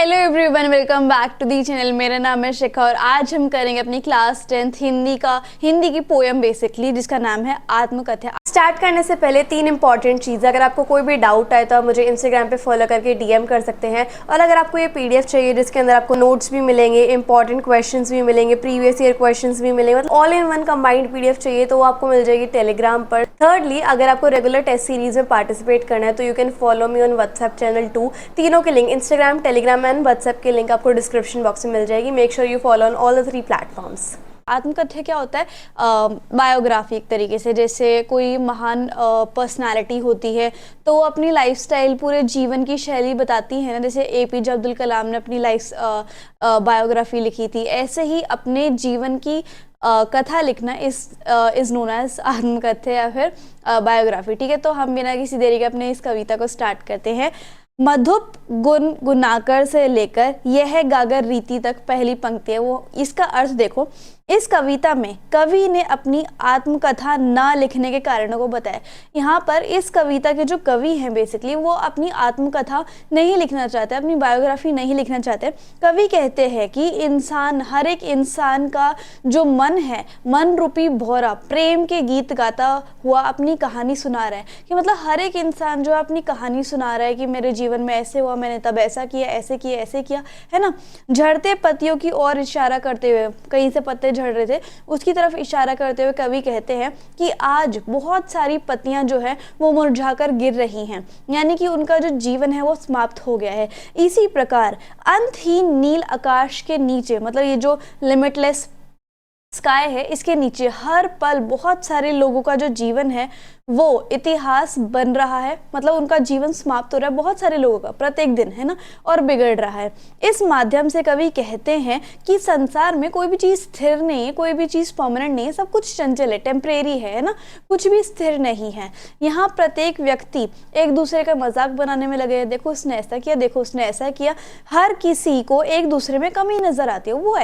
Hello everyone, welcome back to the channel. मेरा नाम है शिखा और आज हम करेंगे अपनी क्लास 10th हिंदी की पोएम बेसिकली, जिसका नाम है आत्मकथा। स्टार्ट करने से पहले 3 इंपॉर्टेंट चीज़। अगर आपको कोई भी डाउट आए तो आप मुझे इंस्टाग्राम पे फॉलो करके डीएम कर सकते हैं। और अगर आपको ये पीडीएफ चाहिए जिसके अंदर आपको नोट्स भी मिलेंगे, इंपॉर्टेंट क्वेश्चंस भी मिलेंगे, प्रीवियस ईयर क्वेश्चंस भी मिलेंगे, मतलब all in one combined PDF चाहिए तो वो आपको मिल जाएगी टेलीग्राम पर। थर्डली, अगर आपको रेगुलर टेस्ट सीरीज में पार्टिसिपेट करना है तो you can follow me on WhatsApp channel 2। तीनों के link, Instagram, Telegram and WhatsApp के लिंक आपको डिस्क्रिप्शन बॉक्स में मिल जाएगी। Make sure you follow on all the 3 platforms. आत्मकथा क्या होता है? बायोग्राफी एक तरीके से। जैसे कोई महान पर्सनालिटी होती है तो वो अपनी लाइफस्टाइल, पूरे जीवन की शैली बताती है ना। जैसे एपीजे अब्दुल कलाम ने अपनी बायोग्राफी लिखी थी, ऐसे ही अपने जीवन की कथा लिखना इज नोन एज आत्मकथा या फिर बायोग्राफी। ठीक है, तो हम बिना किसी देरी के अपने इस कविता को स्टार्ट करते हैं। मधुप गुण गुनाकर से लेकर यह गागर रीति तक पहली पंक्ति है। वो इसका अर्थ देखो। इस कविता में कवि ने अपनी आत्मकथा ना लिखने के कारणों को बताया। यहाँ पर इस कविता के जो कवि हैं बेसिकली वो अपनी आत्मकथा नहीं लिखना चाहते, अपनी बायोग्राफी नहीं लिखना चाहते। कवि कहते हैं कि इंसान, हर एक इंसान का जो मन है, मन रूपी भौरा प्रेम के गीत गाता हुआ अपनी कहानी सुना रहा है। कि मतलब हर एक इंसान जो अपनी कहानी सुना रहा है कि मेरे जीवन में ऐसे हुआ, मैंने तब ऐसा किया, ऐसे किया, ऐसे किया, है ना। झड़ते पत्तियों की ओर इशारा करते हुए, कहीं से पत्ते झड़ रहे थे उसकी तरफ इशारा करते हुए कवि कहते हैं कि आज बहुत सारी पत्तियां जो है वो मुरझाकर गिर रही हैं, यानी कि उनका जो जीवन है वो समाप्त हो गया है। इसी प्रकार अंतहीन नील आकाश के नीचे, मतलब ये जो लिमिटलेस स्काई है, इसके नीचे हर पल बहुत सारे लोगों का जो जीवन है वो इतिहास बन रहा है। मतलब उनका जीवन समाप्त हो रहा है, बहुत सारे लोगों का प्रत्येक दिन, है ना, और बिगड़ रहा है। इस माध्यम से कवि कहते हैं कि संसार में कोई भी चीज़ स्थिर नहीं है, कोई भी चीज़ परमानेंट नहीं है, सब कुछ चंचल है, टेम्परेरी है ना, कुछ भी स्थिर नहीं है। यहाँ प्रत्येक व्यक्ति एक दूसरे का मजाक बनाने में लगे हैं। देखो उसने ऐसा किया, देखो उसने ऐसा किया। हर किसी को एक दूसरे में कमी नजर आती है, वो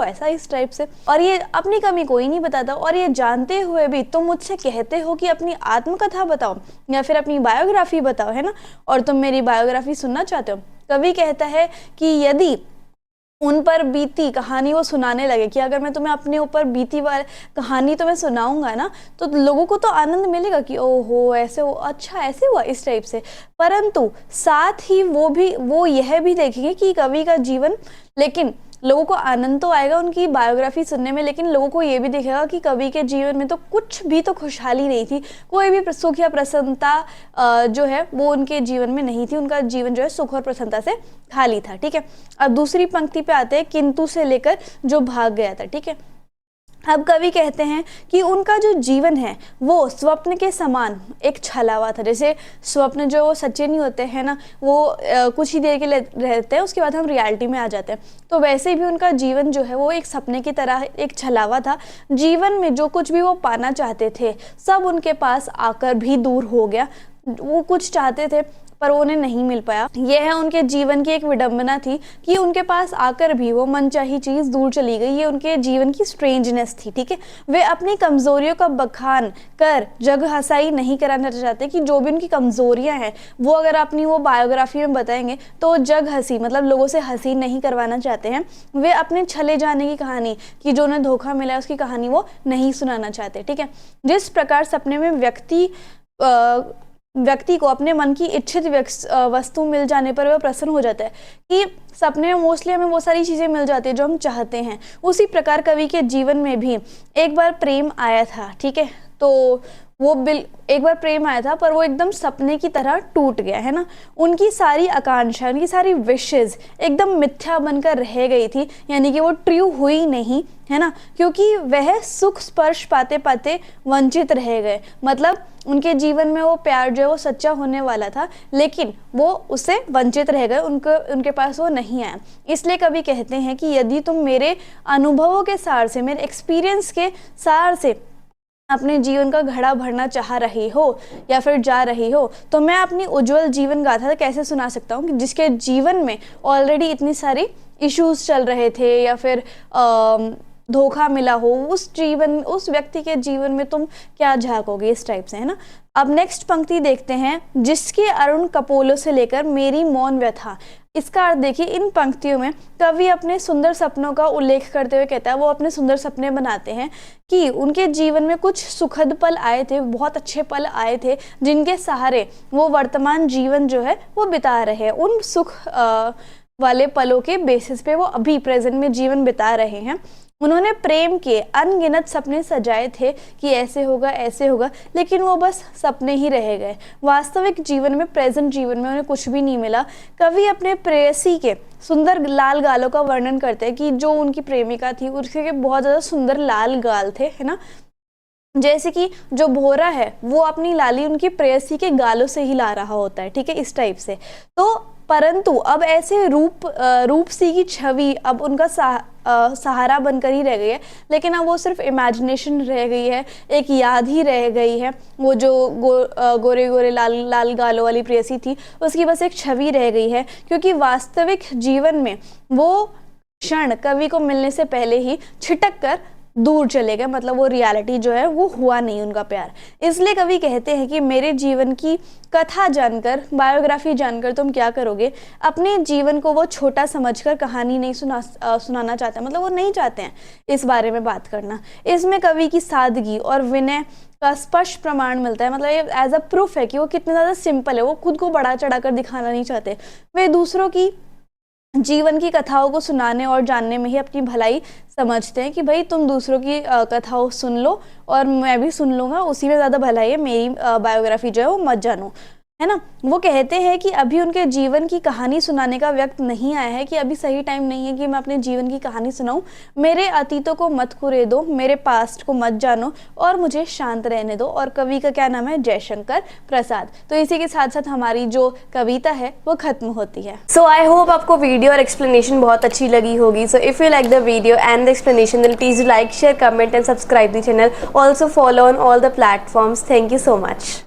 ऐसा इस टाइप से, और ये अपनी कमी कोई नहीं बताता। और ये जानते हुए भी तुम मुझसे कहते हो कि अपनी आत्मकथा बताओ या फिर अपनी बायोग्राफी बताओ, है ना, और तुम मेरी बायोग्राफी सुनना चाहते हो। कवि कहता है कि यदि उन पर बीती कहानी वो सुनाने लगे, कि अगर मैं तुम्हें अपने ऊपर बीती वाली कहानी तुम्हें सुनाऊंगा ना तो लोगों को तो आनंद मिलेगा कि ओहो ऐसे हो, अच्छा ऐसे हुआ, इस टाइप से। परंतु साथ ही वो यह भी देखेंगे कि कवि का जीवन, लेकिन लोगों को आनंद तो आएगा उनकी बायोग्राफी सुनने में, लेकिन लोगों को ये भी दिखेगा कि कवि के जीवन में तो कुछ भी तो खुशहाली नहीं थी, कोई भी सुख या प्रसन्नता जो है वो उनके जीवन में नहीं थी। उनका जीवन जो है सुख और प्रसन्नता से खाली था। ठीक है, अब दूसरी पंक्ति पे आते हैं, किंतु से लेकर जो भाग गया था। ठीक है, अब कवि कहते हैं कि उनका जो जीवन है वो स्वप्न के समान एक छलावा था। जैसे स्वप्न जो सच्चे नहीं होते हैं ना, वो कुछ ही देर के लिए रहते हैं, उसके बाद हम रियलिटी में आ जाते हैं। तो वैसे भी उनका जीवन जो है वो एक सपने की तरह एक छलावा था। जीवन में जो कुछ भी वो पाना चाहते थे सब उनके पास आकर भी दूर हो गया। वो कुछ चाहते थे पर वो उन्हें नहीं मिल पाया। यह है उनके जीवन की एक विडंबना थी कि उनके पास आकर भी वो मनचाही चीज दूर चली गई। ये उनके जीवन की स्ट्रेंजनेस थी। ठीक है, वे अपनी कमजोरियों का बखान कर जग हंसाई नहीं कराना चाहते, कि जो भी उनकी कमजोरियां हैं वो अगर अपनी वो बायोग्राफी में बताएंगे तो जग हंसी, मतलब लोगों से हंसी नहीं करवाना चाहते हैं। वे अपने छले जाने की कहानी, कि जो उन्हें धोखा मिला है उसकी कहानी वो नहीं सुनाना चाहते। ठीक है, जिस प्रकार सपने में व्यक्ति को अपने मन की इच्छित वस्तु मिल जाने पर वह प्रसन्न हो जाता है, कि सपने में मोस्टली हमें वो सारी चीज़ें मिल जाती है जो हम चाहते हैं। उसी प्रकार कवि के जीवन में भी एक बार प्रेम आया था। ठीक है, तो वो एक बार प्रेम आया था पर वो एकदम सपने की तरह टूट गया, है ना। उनकी सारी आकांक्षा, उनकी सारी विशेज एकदम मिथ्या बनकर रह गई थी, यानी कि वो ट्रू हुई नहीं, है ना, क्योंकि वह सुख स्पर्श पाते पाते वंचित रह गए। मतलब उनके जीवन में वो प्यार जो है वो सच्चा होने वाला था, लेकिन वो उससे वंचित रह गए, उनके पास वो नहीं आया। इसलिए कवि कहते हैं कि यदि तुम मेरे अनुभवों के सार से, मेरे एक्सपीरियंस के सार से अपने जीवन का घड़ा भरना चाह रही हो या फिर जा रही हो, तो मैं अपनी उज्जवल जीवन गाथा कैसे सुना सकता हूँ, कि जिसके जीवन में ऑलरेडी इतनी सारी इश्यूज चल रहे थे, या फिर धोखा मिला हो, उस व्यक्ति के जीवन में तुम क्या झांकोगे, इस टाइप से, है ना। अब नेक्स्ट पंक्ति देखते हैं, जिसके अरुण कपोलों से लेकर मेरी मौन व्यथा। इसका अर्थ देखिए, इन पंक्तियों में कवि अपने सुंदर सपनों का उल्लेख करते हुए कहता है, वो अपने सुंदर सपने बनाते हैं कि उनके जीवन में कुछ सुखद पल आए थे, बहुत अच्छे पल आए थे, जिनके सहारे वो वर्तमान जीवन जो है वो बिता रहे हैं। उन सुख वाले पलों के बेसिस पे वो अभी प्रेजेंट में जीवन बिता रहे हैं। उन्होंने प्रेम के अनगिनत सपने सजाए थे कि ऐसे होगा ऐसे होगा, लेकिन वो बस सपने ही रह गए। वास्तविक जीवन में, प्रेजेंट जीवन में उन्हें कुछ भी नहीं मिला। कवि अपने प्रेयसी के सुंदर लाल गालों का वर्णन करते हैं कि जो उनकी प्रेमिका थी उसके बहुत ज़्यादा सुंदर लाल गाल थे, है ना। जैसे कि जो भोरा है वो अपनी लाली उनकी प्रेयसी के गालों से ही ला रहा होता है, ठीक है, इस टाइप से। तो परंतु अब ऐसे रूपसी की छवि अब उनका सहारा बनकर ही रह गई है, लेकिन अब वो सिर्फ इमेजिनेशन रह गई है, एक याद ही रह गई है। वो जो गोरे गोरे लाल गालों वाली प्रेयसी थी उसकी बस एक छवि रह गई है, क्योंकि वास्तविक जीवन में वो क्षण कवि को मिलने से पहले ही छिटक कर दूर चले गए, मतलब वो रियलिटी जो है वो हुआ नहीं उनका प्यार। इसलिए कवि कहते हैं कि मेरे जीवन की कथा जानकर, बायोग्राफी जानकर तुम क्या करोगे। अपने जीवन को वो छोटा समझकर कहानी नहीं सुनाना चाहते, मतलब वो नहीं चाहते हैं इस बारे में बात करना। इसमें कवि की सादगी और विनय का स्पष्ट प्रमाण मिलता है, मतलब ये एज अ प्रूफ है कि वो कितने ज़्यादा सिंपल है। वो खुद को बढ़ा चढ़ा कर दिखाना नहीं चाहते, वे दूसरों की जीवन की कथाओं को सुनाने और जानने में ही अपनी भलाई समझते हैं कि भाई तुम दूसरों की कथाओं सुन लो और मैं भी सुन लूँगा, उसी में ज़्यादा भलाई है, मेरी बायोग्राफी जो है वो मत जानो, है ना। वो कहते हैं कि अभी उनके जीवन की कहानी सुनाने का वक्त नहीं आया है, कि अभी सही टाइम नहीं है कि मैं अपने जीवन की कहानी सुनाऊं। मेरे अतीतों को मत कुरे दो, मेरे पास्ट को मत जानो और मुझे शांत रहने दो। और कवि का क्या नाम है, जयशंकर प्रसाद। तो इसी के साथ साथ हमारी जो कविता है वो खत्म होती है। सो आई होप आपको वीडियो और एक्सप्लेनेशन बहुत अच्छी लगी होगी। So if you like the video and the explanation, then please like, share, comment and subscribe the channel. Also follow on all the platforms. Thank you so much.